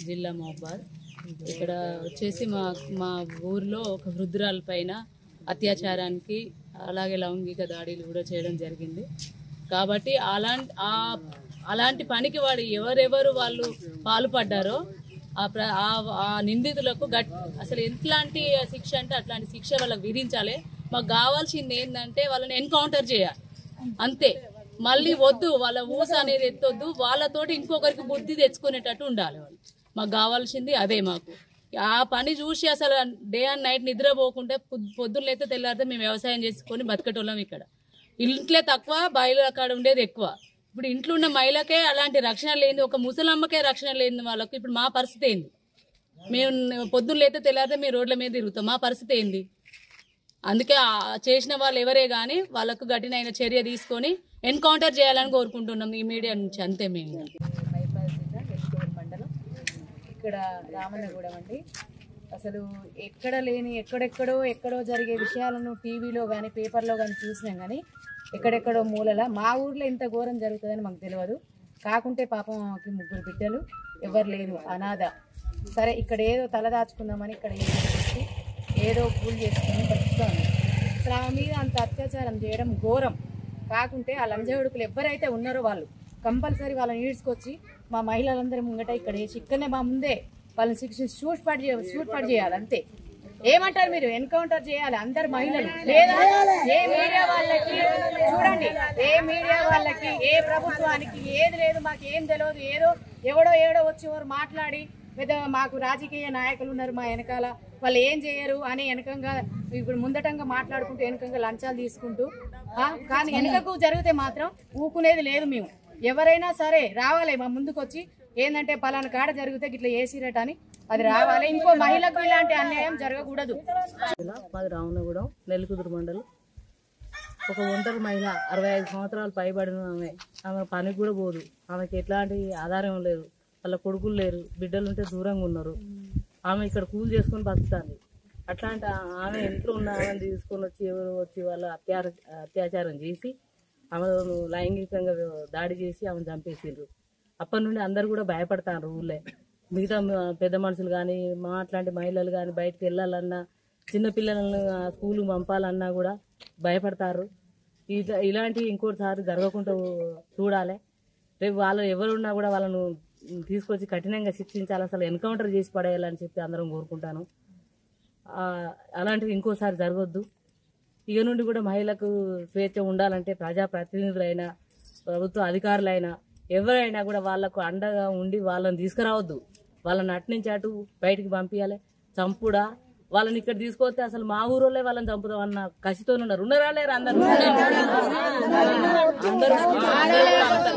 జిల్లా మహబాద్. ఇక్కడ వచ్చేసి మా ఊర్లో ఒక వృద్ధురాల పైన అత్యాచారానికి అలాగే లైంగిక దాడులు కూడా చేయడం జరిగింది. కాబట్టి అలాంటి పనికి వాడు ఎవరెవరు వాళ్ళు పాల్పడ్డారో ఆ నిందితులకు అసలు ఎట్లాంటి శిక్ష అంటే అట్లాంటి శిక్ష వాళ్ళకి విధించాలి. మాకు కావాల్సింది ఏంటంటే వాళ్ళని ఎన్కౌంటర్ చేయాలి అంతే. మళ్ళీ వద్దు, వాళ్ళ ఊస అనేది ఎత్తొద్దు, వాళ్ళతోటి ఇంకొకరికి బుద్ధి తెచ్చుకునేటట్టు ఉండాలి వాళ్ళు. మాకు కావాల్సింది అదే. మాకు ఆ పని చూసి అసలు డే అండ్ నైట్ నిద్రపోకుండా పొద్దున్న అయితే తెల్లారితే మేము వ్యవసాయం చేసుకొని బతికేటోళ్ళం. ఇక్కడ ఇంట్లో తక్కువ, బయలు అక్కడ ఉండేది ఎక్కువ. ఇప్పుడు ఇంట్లో ఉన్న మహిళకే అలాంటి రక్షణ లేని, ఒక ముసలమ్మకే రక్షణ లేని వాళ్ళకు ఇప్పుడు మా పరిస్థితి ఏంది? మేము పొద్దున్న అయితే తెల్లారితే మేము రోడ్ల మీద తిరుగుతాం, మా పరిస్థితి ఏంది? అందుకే చేసిన వాళ్ళు ఎవరే కానీ వాళ్ళకు కఠినమైన చర్య తీసుకొని ఎన్కౌంటర్ చేయాలని కోరుకుంటున్నాం ఈ మీడియా నుంచి. అంతే. మేము మైబాద్ జిల్లా ఎస్టూరు మండలం, ఇక్కడ రామన్నగూడెం అండి. అసలు ఎక్కడ లేని ఎక్కడో జరిగే విషయాలను టీవీలో కానీ పేపర్లో కానీ చూసినాం, కానీ ఎక్కడెక్కడో మూలల మా ఊర్లో ఇంత ఘోరం జరుగుతుందని మాకు తెలియదు. కాకుంటే పాపంకి 3 బిడ్డలు, ఎవరు లేరు, అనాథ. సరే ఇక్కడ ఏదో తలదాచుకుందామని ఇక్కడ ఏదో పూలు చేసుకొని బతుకుతాను. అసలు ఆమె మీద అంత అత్యాచారం చేయడం ఘోరం. కాకుంటే ఆ లంజవుడుకులు ఎవరైతే ఉన్నారో వాళ్ళు కంపల్సరీ వాళ్ళని ఈడ్చుకొచ్చి మా మహిళలందరి ముంగట ఇక్కడ వేసి ఇక్కడనే మా ముందే వాళ్ళని శిక్షించి షూట్ చేయాలి అంతే. ఏమంటారు మీరు? ఎన్కౌంటర్ చేయాలి అందరు మహిళలు. లేదా ఏ మీడియా వాళ్ళకి చూడండి, ఏ మీడియా వాళ్ళకి, ఏ ప్రభుత్వానికి ఏది లేదు, మాకు ఏం తెలియదు. ఏదో ఎవడో వచ్చి ఎవరు మాట్లాడి పెద్ద మాకు రాజకీయ నాయకులు ఉన్నారు మా వెనకాల, వాళ్ళు ఏం చేయరు అని వెనకంగా ఇప్పుడు ముందటంగా మాట్లాడుకుంటూ వెనకంగా లంచాలు తీసుకుంటూ, కానీ వెనకకు జరిగితే మాత్రం ఊకునేది లేదు. మేము ఎవరైనా సరే రావాలి మా ముందుకు వచ్చి, ఏంటంటే పలానా కాడ జరిగితే ఇట్లా ఏసీరట అని అది రావాలి. ఇంకో మహిళకు ఇలాంటి అన్యాయం జరగకూడదు. మాది రామన్నగూడెం, నెల్లికుదురు మండలం. ఒక ఒంటరి మహిళ, 65 సంవత్సరాలు పైబడిన ఆమె పనికి కూడా పోదు. ఆమెకి ఎట్లాంటి ఆధారం లేదు, వాళ్ళ కొడుకులు లేరు, బిడ్డలు ఉంటే దూరంగా ఉన్నారు. ఆమె ఇక్కడ కూలి చేసుకొని బతుకుతుంది. అట్లాంటి ఆమె ఇంట్లో ఉన్న ఆమెను తీసుకొని వచ్చి ఎవరు వచ్చి వాళ్ళు అత్యాచారం చేసి ఆమె లైంగికంగా దాడి చేసి ఆమెను చంపేసిండ్రు. అప్పటి నుండి అందరు కూడా భయపడతారు ఊళ్ళో. మిగతా పెద్ద మనుషులు కానీ మా అట్లాంటి మహిళలు కానీ బయటకు వెళ్ళాలన్నా, చిన్నపిల్లలను స్కూల్కి పంపాలన్నా కూడా భయపడతారు. ఇలాంటివి ఇంకోటిసారి జరగకుండా చూడాలి. రేపు వాళ్ళు ఎవరున్నా కూడా వాళ్ళను తీసుకొచ్చి కఠినంగా శిక్షించాలి, అసలు ఎన్కౌంటర్ చేసి పడేయాలని చెప్పి అందరం కోరుకుంటాను. అలాంటివి ఇంకోసారి జరగొద్దు. ఇక నుండి కూడా మహిళలకు స్వేచ్ఛ ఉండాలంటే ప్రజాప్రతినిధులైనా, ప్రభుత్వ అధికారులైనా, ఎవరైనా కూడా వాళ్లకు అండగా ఉండి వాళ్ళని తీసుకురావద్దు. వాళ్ళని అట్నుంచి అటు బయటికి పంపించాలి. చంపుడా వాళ్ళని ఇక్కడ తీసుకొస్తే అసలు మా ఊరోళ్ళే వాళ్ళని చంపుదాం అన్న కసితో ఉన్నారు. ఉన్నారాలేరు అందరూ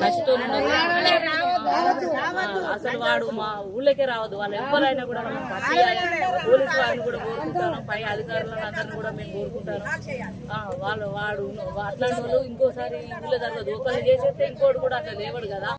కసితో ఉన్నారు. అసలు వాడు మా ఊళ్ళకే రావద్దు. వాళ్ళు ఎవరైనా కూడా పోలీసు వారిని కూడా కోరుకుంటాను, పై అధికారులను అందరిని కూడా మేము కోరుకుంటాను. వాడు అట్లాంటి వాళ్ళు ఇంకోసారి ఊళ్ళో జరగదు. ఒకళ్ళు చేసేస్తే ఇంకోటి కూడా అట్లా లేవడు కదా.